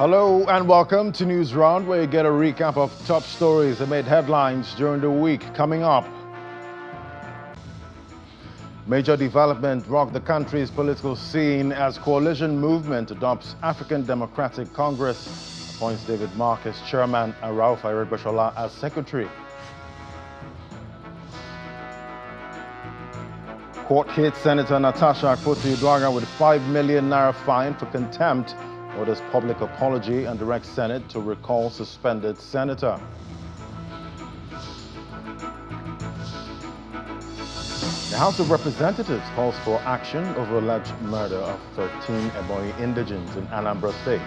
Hello and welcome to Newsround, where you get a recap of top stories that made headlines during the week. Coming up, major development rocked the country's political scene as coalition movement adopts African Democratic Congress, appoints David Mark as chairman and Rauf Aregbesola as secretary. Court hit Senator Natasha with 5 million naira fine for contempt, orders public apology and directs Senate to recall suspended senator. The House of Representatives calls for action over alleged murder of 13 Ebonyi indigents in Anambra State.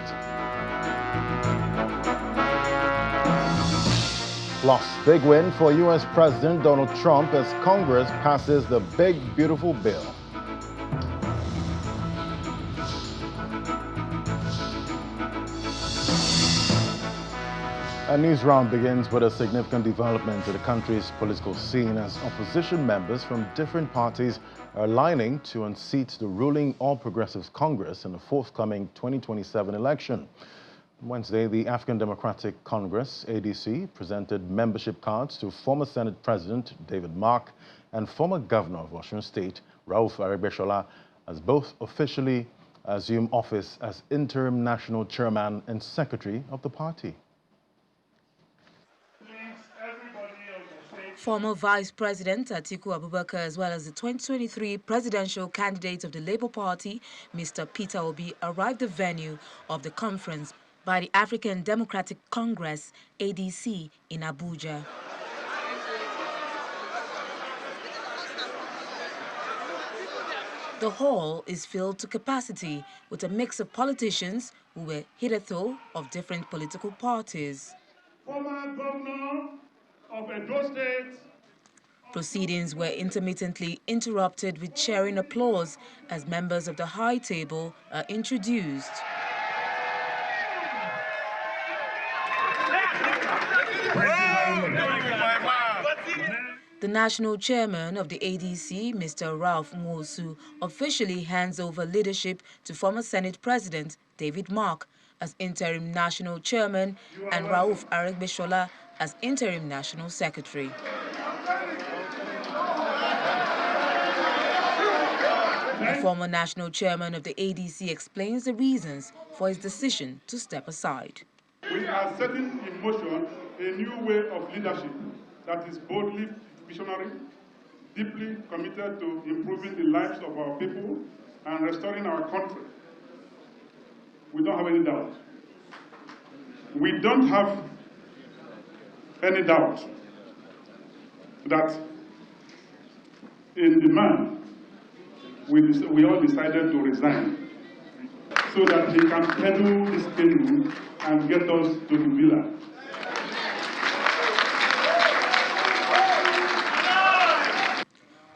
Plus, big win for U.S. President Donald Trump as Congress passes the Big Beautiful Bill. A news round begins with a significant development to the country's political scene as opposition members from different parties are aligning to unseat the ruling All Progressives Congress in the forthcoming 2027 election. On Wednesday, the African Democratic Congress, ADC, presented membership cards to former Senate President David Mark and former Governor of Washington State, Rauf Aregbesola, as both officially assume office as interim national chairman and secretary of the party. Former Vice President Atiku Abubakar, as well as the 2023 presidential candidate of the Labour Party, Mr. Peter Obi, arrived the venue of the conference by the African Democratic Congress, ADC, in Abuja. The hall is filled to capacity with a mix of politicians who were hitherto of different political parties. Former governor of Edo State. Proceedings were intermittently interrupted with cheering applause as members of the high table are introduced. The national chairman of the ADC, Mr. Ralph Nwosu, officially hands over leadership to former Senate President David Mark as interim national chairman and Rauf Aregbesola as interim national secretary. The former national chairman of the ADC explains the reasons for his decision to step aside. We are setting in motion a new way of leadership that is boldly visionary, deeply committed to improving the lives of our people and restoring our country. We don't have any doubt. We don't have any doubt that in the man, we all decided to resign so that he can pedal this pendulum and get us to the villa.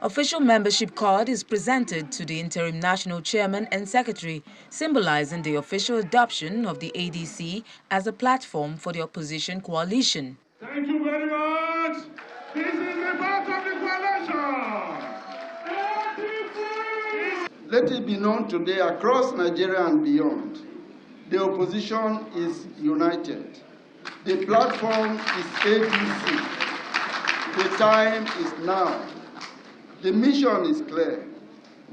Official membership card is presented to the interim national chairman and secretary, symbolizing the official adoption of the ADC as a platform for the opposition coalition. Thank you very much. This is the part of the coalition. Let it be known today across Nigeria and beyond, the opposition is united. The platform is ADC. The time is now. The mission is clear.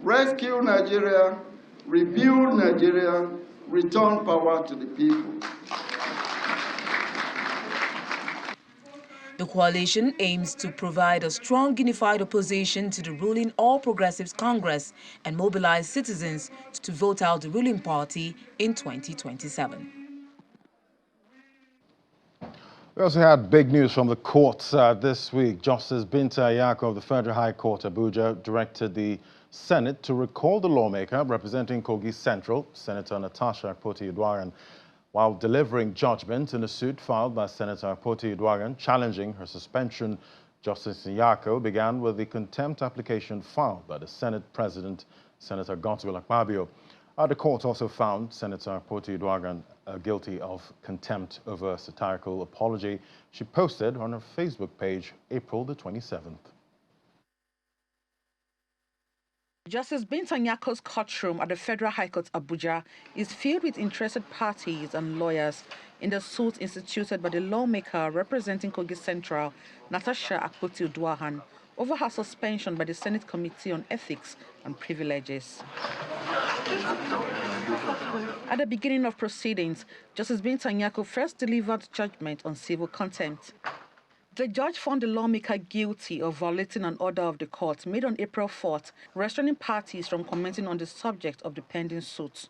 Rescue Nigeria, rebuild Nigeria, return power to the people. The coalition aims to provide a strong unified opposition to the ruling All Progressives Congress and mobilize citizens to vote out the ruling party in 2027. We also had big news from the courts this week. Justice Binta Ayako of the Federal High Court, Abuja, directed the Senate to recall the lawmaker representing Kogi Central, Senator Natasha while delivering judgment in a suit filed by Senator Akpoti-Uduaghan challenging her suspension. Justice Ayako began with the contempt application filed by the Senate President, Senator Godswill Akpabio. The court also found Senator Akpoti-Uduaghan guilty of contempt over a satirical apology she posted on her Facebook page April the 27th. Justice Binta Nyako's courtroom at the Federal High Court Abuja is filled with interested parties and lawyers in the suit instituted by the lawmaker representing Kogi Central, Natasha Akpoti-Uduaghan, over her suspension by the Senate Committee on Ethics and Privileges. At the beginning of proceedings, Justice Binta Nyako first delivered judgment on civil contempt. The judge found the lawmaker guilty of violating an order of the court made on April 4th, restraining parties from commenting on the subject of the pending suit.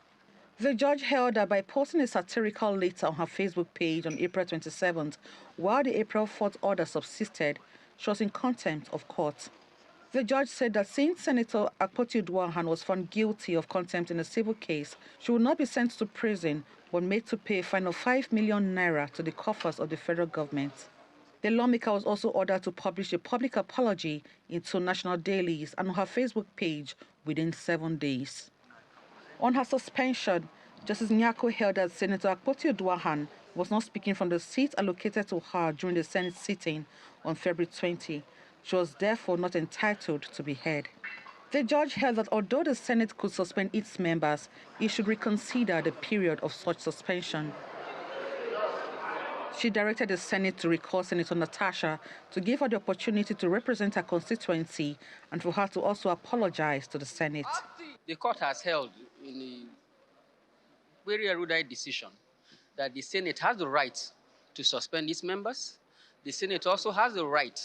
The judge held that by posting a satirical letter on her Facebook page on April 27th, while the April 4th order subsisted, she was in contempt of court. The judge said that since Senator Akpoti-Uduaghan was found guilty of contempt in a civil case, she would not be sent to prison but made to pay a fine of 5 million naira to the coffers of the federal government. The lawmaker was also ordered to publish a public apology in 2 national dailies and on her Facebook page within 7 days. On her suspension, Justice Nyako held that Senator Akpoti-Uduaghan was not speaking from the seat allocated to her during the Senate sitting on February 20. She was therefore not entitled to be heard. The judge held that although the Senate could suspend its members, it should reconsider the period of such suspension. She directed the Senate to recall Senator Natasha to give her the opportunity to represent her constituency and for her to also apologize to the Senate. The court has held in a very erudite decision that the Senate has the right to suspend its members. The Senate also has the right.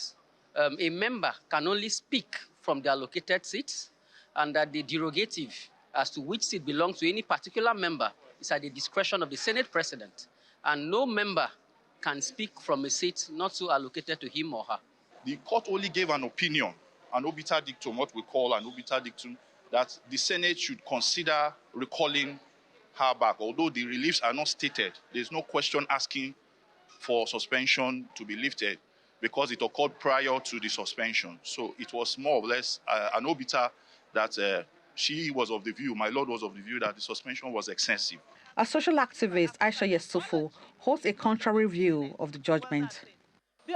A member can only speak from the allocated seats, and that the derogative as to which seat belongs to any particular member is at the discretion of the Senate President, and no member can speak from a seat not so allocated to him or her. The court only gave an opinion, an obiter dictum, what we call an obiter dictum, that the Senate should consider recalling her back. Although the reliefs are not stated, there's no question asking for suspension to be lifted because it occurred prior to the suspension. So it was more or less an obiter that she was of the view, my lord was of the view that the suspension was excessive. A social activist, Aisha Yesufu, holds a contrary view of the judgment.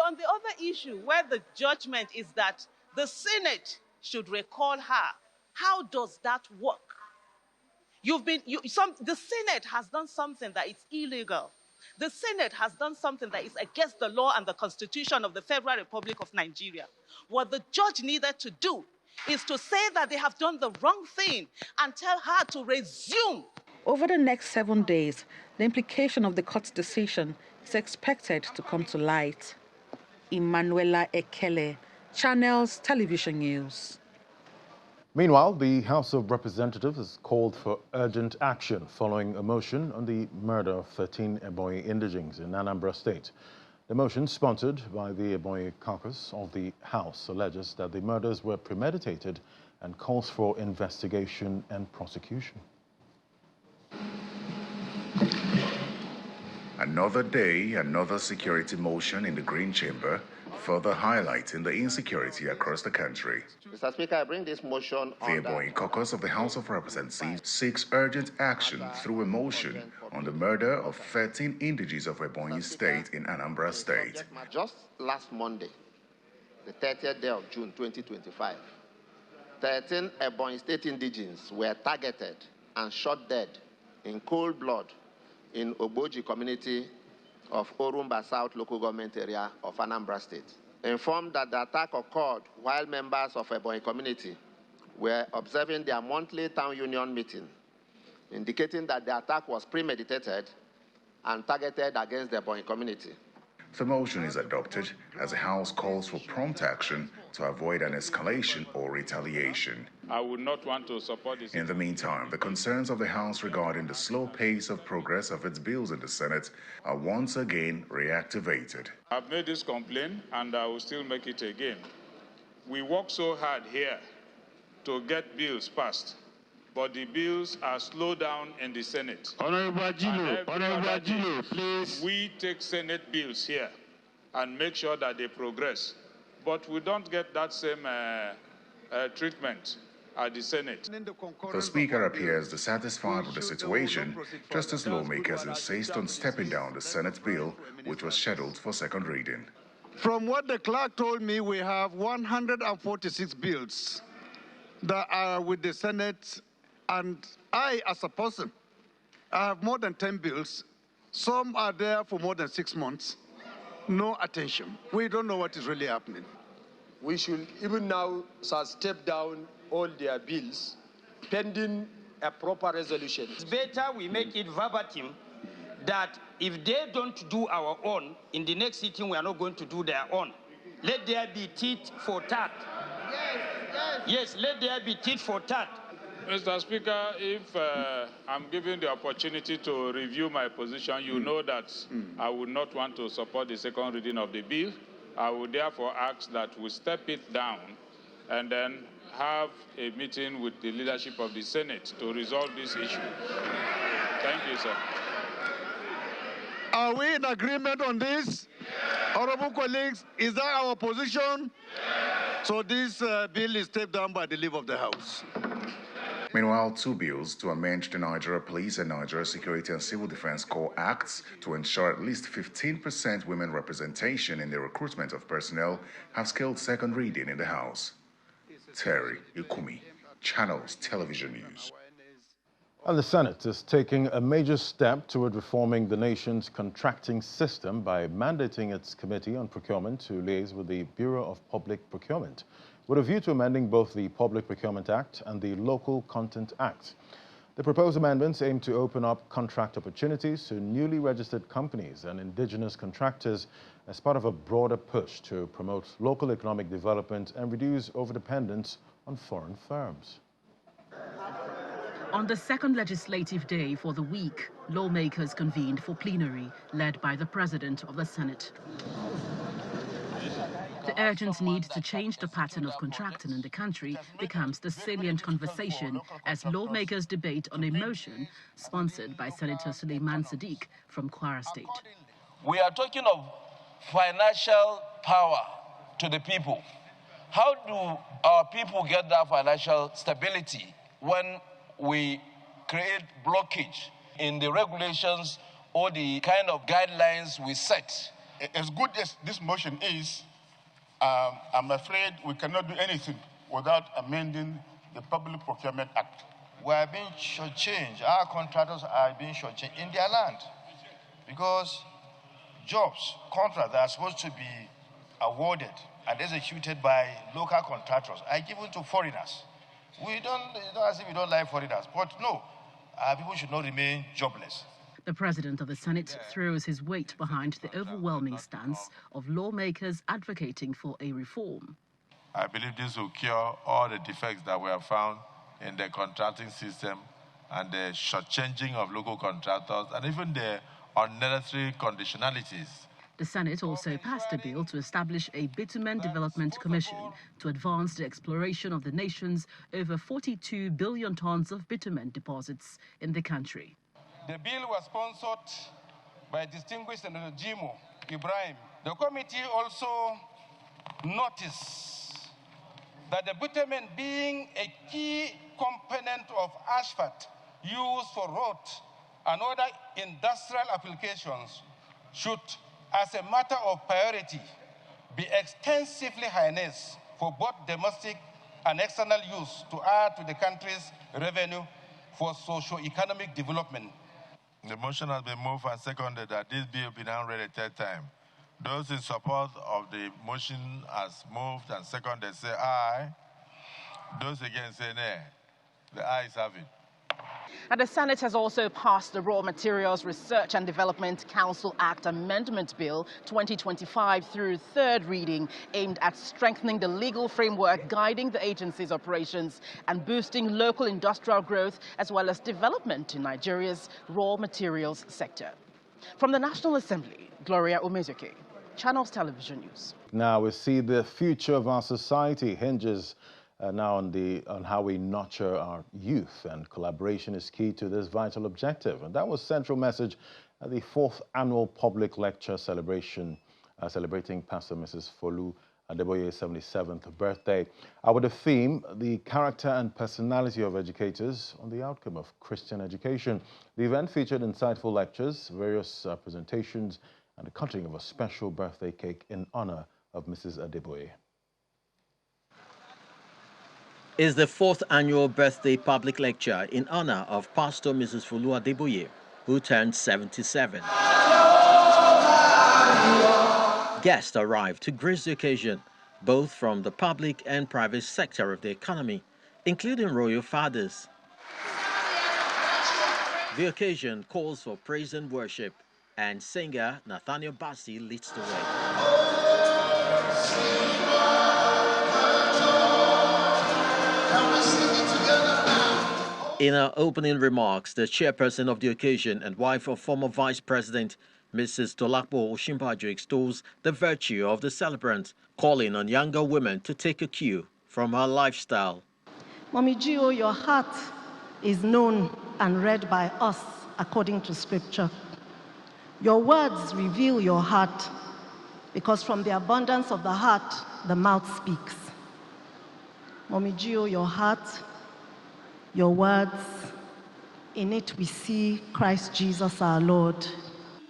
On the other issue, where the judgment is that the Senate should recall her, how does that work? The Senate has done something that is illegal. The Senate has done something that is against the law and the Constitution of the Federal Republic of Nigeria. What the judge needed to do is to say that they have done the wrong thing and tell her to resume. Over the next 7 days, the implication of the court's decision is expected to come to light. Emanuela Ekele, Channels Television News. Meanwhile, the House of Representatives has called for urgent action following a motion on the murder of 13 Ebonyi indigenes in Anambra State. The motion, sponsored by the Ebonyi caucus of the House, alleges that the murders were premeditated and calls for investigation and prosecution. Another day, another security motion in the Green Chamber, further highlighting the insecurity across the country. Mr. Speaker, I bring this motion on the Ebonyi caucus of the House of Representatives seeks urgent action through a motion on the murder of 13 indigenes of Ebonyi State in Anambra State. Just last Monday, the 30th day of June 2025, 13 Ebonyi State indigenes were targeted and shot dead in cold blood in Ogboji community of Orumba South local government area of Anambra State. Informed that the attack occurred while members of Ebonyi community were observing their monthly town union meeting, indicating that the attack was premeditated and targeted against the Ebonyi community. The motion is adopted as the House calls for prompt action to avoid an escalation or retaliation. I would not want to support this. In the meantime, the concerns of the House regarding the slow pace of progress of its bills in the Senate are once again reactivated. I've made this complaint and I will still make it again. We work so hard here to get bills passed, but the bills are slowed down in the Senate. Honorable Gilo, please. We take Senate bills here and make sure that they progress, but we don't get that same treatment at the Senate. The Speaker appears dissatisfied with the situation, just as lawmakers insist on stepping down the Senate bill, which was scheduled for second reading. From what the clerk told me, we have 146 bills. that are with the Senate, and I, as a person, I have more than 10 bills. Some are there for more than 6 months. No attention. We don't know what is really happening. We should even now step down all their bills pending a proper resolution. It's better we make it verbatim that if they don't do our own, in the next sitting we are not going to do their own. Let there be tit for tat. Yes, let there be tit for tat. Mr. Speaker, if I'm given the opportunity to review my position, you know that I would not want to support the second reading of the bill. I would therefore ask that we step it down and then have a meeting with the leadership of the Senate to resolve this issue. Thank you, sir. Are we in agreement on this? Honorable colleagues, is that our position? So this bill is stepped down by the leave of the House. Meanwhile, 2 bills to amend the Nigeria Police and Nigeria Security and Civil Defense Corps Acts to ensure at least 15% women representation in the recruitment of personnel have scaled second reading in the House. Terry Ikumi, Channels Television News. And the Senate is taking a major step toward reforming the nation's contracting system by mandating its Committee on Procurement to liaise with the Bureau of Public Procurement, with a view to amending both the Public Procurement Act and the Local Content Act. The proposed amendments aim to open up contract opportunities to newly registered companies and indigenous contractors as part of a broader push to promote local economic development and reduce overdependence on foreign firms. On the second legislative day for the week, lawmakers convened for plenary, led by the President of the Senate. The urgent need to change the pattern of contracting in the country becomes the salient conversation as lawmakers debate on a motion sponsored by Senator Suleiman Sadiq from Kwara State. We are talking of financial power to the people. How do our people get that financial stability when we create blockage in the regulations or the kind of guidelines we set? As good as this motion is, I'm afraid we cannot do anything without amending the Public Procurement Act. We are being shortchanged. Our contractors are being shortchanged in their land because jobs, contracts that are supposed to be awarded and executed by local contractors are given to foreigners. It's not as if we don't like foreigners, but no, our people should not remain jobless. The President of the Senate throws his weight behind the overwhelming stance of lawmakers advocating for a reform. I believe this will cure all the defects that were found in the contracting system and the shortchanging of local contractors and even the unnecessary conditionalities. The Senate also passed a bill to establish a Bitumen Development Commission to advance the exploration of the nation's over 42 billion tons of bitumen deposits in the country. The bill was sponsored by distinguished Senator Jimo Ibrahim. The committee also noticed that the bitumen, being a key component of asphalt used for road and other industrial applications, should, as a matter of priority, be extensively harnessed for both domestic and external use to add to the country's revenue for socio-economic development. The motion has been moved and seconded that this bill be now read a third time. Those in support of the motion as moved and seconded say aye. Those against say nay. The ayes have it. And the Senate has also passed the Raw Materials Research and Development Council Act Amendment Bill 2025 through third reading, aimed at strengthening the legal framework guiding the agency's operations and boosting local industrial growth as well as development in Nigeria's raw materials sector. From the National Assembly, Gloria Omezuke, Channels Television News. Now we see the future of our society hinges now on how we nurture our youth, and collaboration is key to this vital objective. And that was central message at the 4th annual public lecture celebration celebrating Pastor Mrs. Folu Adeboye's 77th birthday. With the theme, the character and personality of educators on the outcome of Christian education. The event featured insightful lectures, various presentations, and the cutting of a special birthday cake in honor of Mrs. Adeboye. is the 4th annual birthday public lecture in honor of Pastor Mrs. Folu Adeboye, who turned 77. Guests arrived to grace the occasion, both from the public and private sector of the economy, including royal fathers. The occasion calls for praise and worship, and singer Nathaniel Bassi leads the way. In her opening remarks, the chairperson of the occasion and wife of former Vice President Mrs. Dolapo Osinbajo extols the virtue of the celebrant, calling on younger women to take a cue from her lifestyle. Mommy Gio, your heart is known and read by us according to scripture. Your words reveal your heart, because from the abundance of the heart, the mouth speaks. Mommy Gio, your heart, your words, in it we see Christ Jesus our Lord.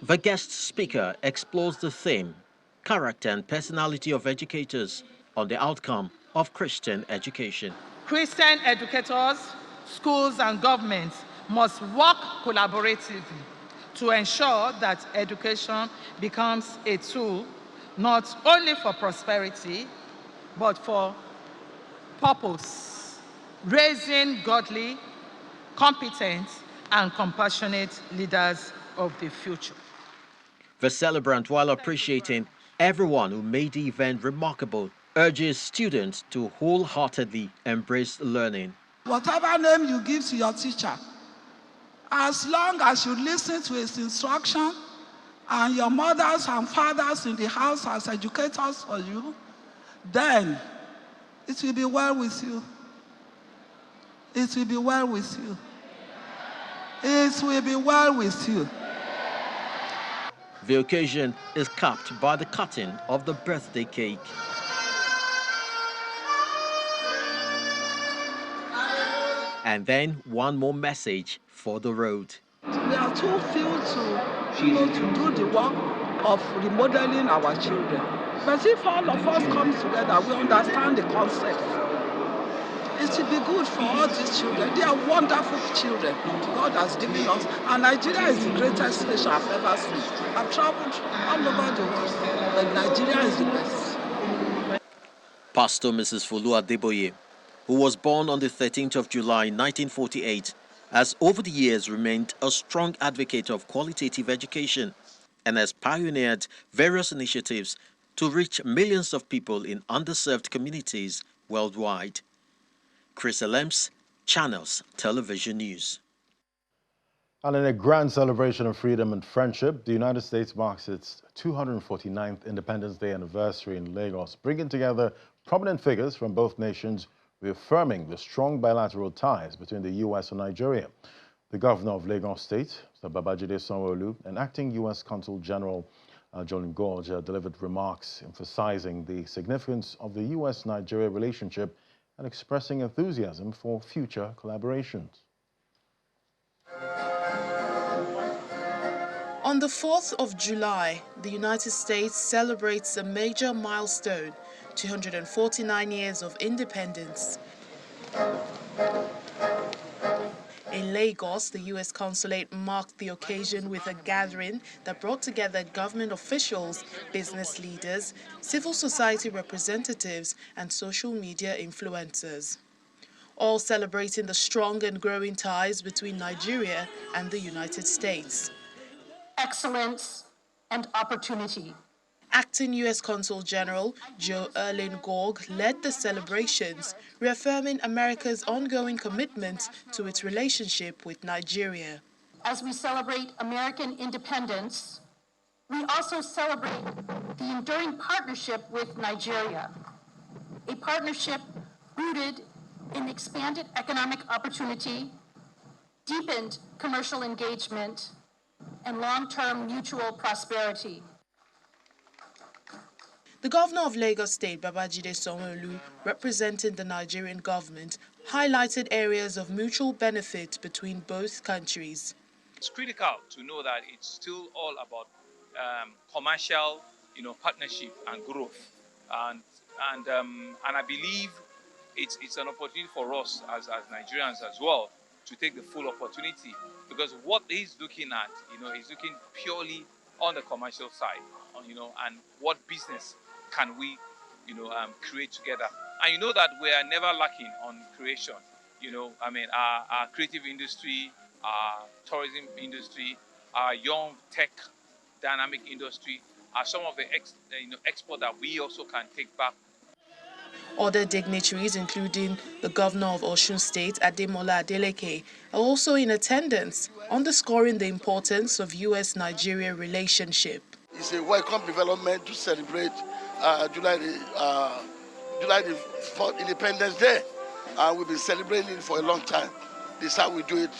The guest speaker explores the theme, character and personality of educators, on the outcome of Christian education. Christian educators, schools and governments must work collaboratively to ensure that education becomes a tool not only for prosperity, but for purpose, raising godly, competent, and compassionate leaders of the future. The celebrant, while appreciating everyone who made the event remarkable, urges students to wholeheartedly embrace learning. Whatever name you give to your teacher, as long as you listen to his instruction and your mothers and fathers in the house as educators for you, then it will be well with you. It will be well with you. It will be well with you. The occasion is capped by the cutting of the birthday cake. And then one more message for the road. We are too few to do the work of remodeling our children. But if all of us come together, we understand the concept. It will be good for all these children. They are wonderful children God has given us. And Nigeria is the greatest nation I've ever seen. I've traveled all over the world, but Nigeria is the best. Pastor Mrs. Folu Adeboye, who was born on the 13th of July 1948, has over the years remained a strong advocate of qualitative education and has pioneered various initiatives to reach millions of people in underserved communities worldwide. Chris Elems, Channels Television News. And in a grand celebration of freedom and friendship, the United States marks its 249th Independence Day anniversary in Lagos, bringing together prominent figures from both nations, reaffirming the strong bilateral ties between the U.S. and Nigeria. The governor of Lagos State, Mr. Babajide Sanwo-Olu, and acting U.S. Consul General John Gorge delivered remarks emphasizing the significance of the U.S.-Nigeria relationship and expressing enthusiasm for future collaborations. On the 4th of July, the United States celebrates a major milestone, 249 years of independence. In Lagos, the U.S. consulate marked the occasion with a gathering that brought together government officials, business leaders, civil society representatives, and social media influencers, all celebrating the strong and growing ties between Nigeria and the United States. Excellence and opportunity. Acting U.S. Consul General Joe Gorge led the celebrations, reaffirming America's ongoing commitment to its relationship with Nigeria. As we celebrate American independence, we also celebrate the enduring partnership with Nigeria, a partnership rooted in expanded economic opportunity, deepened commercial engagement, and long-term mutual prosperity. The governor of Lagos State, Babajide Sanwo-Olu, representing the Nigerian government, highlighted areas of mutual benefit between both countries. It's critical to know that it's still all about commercial, partnership and growth, and I believe it's an opportunity for us as Nigerians as well to take the full opportunity, because what he's looking at, he's looking purely on the commercial side, and what business can we, create together. And you know that we are never lacking on creation. Our creative industry, our tourism industry, our young tech dynamic industry are some of the export that we also can take back. Other dignitaries, including the governor of Osun State, Ademola Adeleke, are also in attendance, underscoring the importance of U.S.-Nigeria relationship. It's a welcome development to celebrate July the 4th Independence Day. We've been celebrating it for a long time. This is how we do it,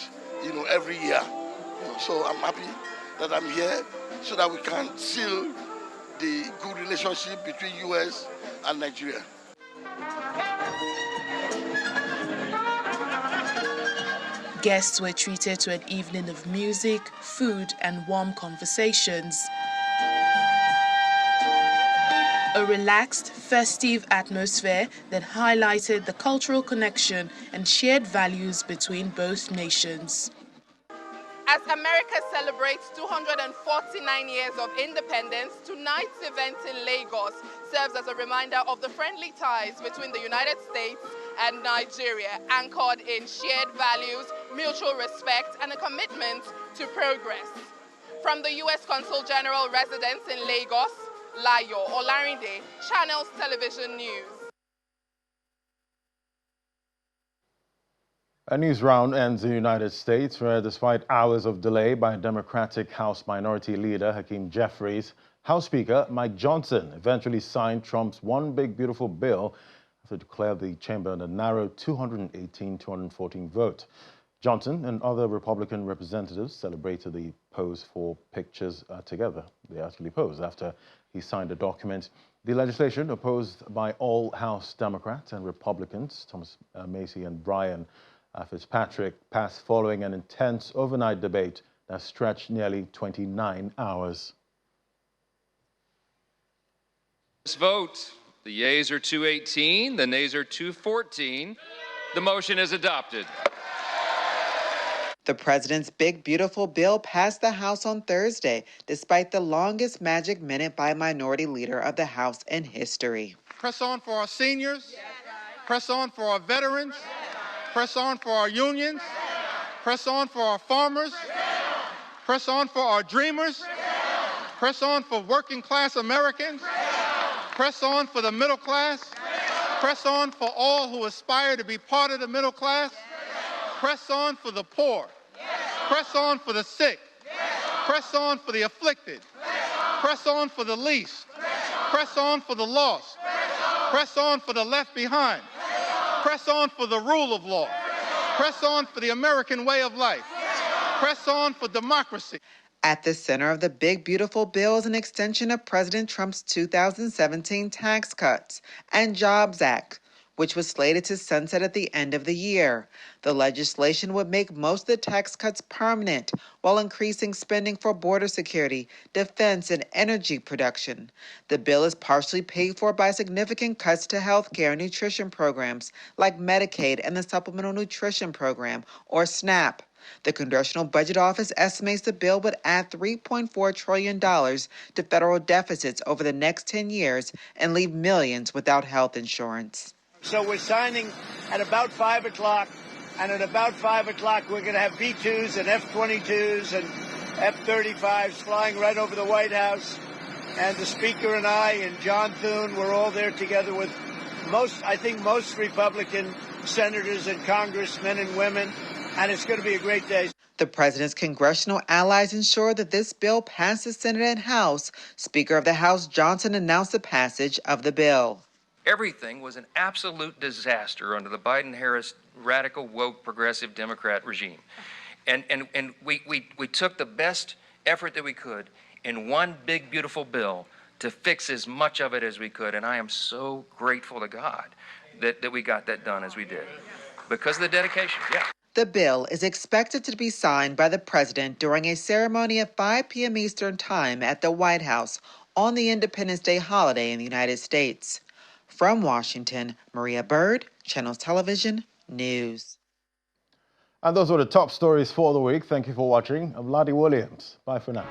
every year. So I'm happy that I'm here so that we can seal the good relationship between U.S. and Nigeria. Guests were treated to an evening of music, food, and warm conversations. A relaxed, festive atmosphere that highlighted the cultural connection and shared values between both nations. As America celebrates 249 years of independence, tonight's event in Lagos serves as a reminder of the friendly ties between the United States and Nigeria, anchored in shared values, mutual respect, and a commitment to progress. From the U.S. Consul General residence in Lagos, Layo Olarinde, Channels Television News. A news round ends in the United States, where despite hours of delay by Democratic House Minority Leader Hakeem Jeffries, House Speaker Mike Johnson eventually signed Trump's One Big Beautiful Bill after declaring the chamber in a narrow 218-214 vote. Johnson and other Republican representatives celebrated the pose for pictures together. They actually posed after he signed the document. The legislation, opposed by all House Democrats and Republicans, Thomas Macy and Brian Fitzpatrick, passed following an intense overnight debate that stretched nearly 29 hours. This vote, the yeas are 218, the nays are 214. The motion is adopted. The president's big, beautiful bill passed the House on Thursday, despite the longest magic minute by a minority leader of the House in history. Press on for our seniors. Press on for our veterans. Press on for our unions. Press on for our farmers. Press on for our dreamers. Press on for working class Americans. Press on for the middle class. Press on for all who aspire to be part of the middle class. Press on for the poor. Press on for the sick. Press on for the afflicted. Press on for the least. Press on for the lost. Press on for the left behind. Press on for the rule of law. Press on for the American way of life. Press on for democracy. At the center of the big, beautiful bill is an extension of President Trump's 2017 Tax Cuts and Jobs Act, which was slated to sunset at the end of the year. The legislation would make most of the tax cuts permanent while increasing spending for border security, defense, and energy production. The bill is partially paid for by significant cuts to health care and nutrition programs like Medicaid and the Supplemental Nutrition Program, or SNAP. The Congressional Budget Office estimates the bill would add $3.4 trillion to federal deficits over the next 10 years and leave millions without health insurance. So we're signing at about 5 o'clock, and at about 5 o'clock we're going to have B-2s and F-22s and F-35s flying right over the White House. And the Speaker and I and John Thune, we're all there together with most Republican senators and congressmen and women, and it's going to be a great day. The president's congressional allies ensured that this bill passed the Senate and House. Speaker of the House Johnson announced the passage of the bill. Everything was an absolute disaster under the Biden-Harris radical, woke, progressive Democrat regime. And we took the best effort that we could in one big, beautiful bill to fix as much of it as we could. And I am so grateful to God that we got that done as we did because of the dedication, yeah. The bill is expected to be signed by the president during a ceremony at 5 p.m. Eastern Time at the White House on the Independence Day holiday in the United States. From Washington, Maria Bird, Channels Television News. And those were the top stories for the week. Thank you for watching. I'm Ladi Williams. Bye for now.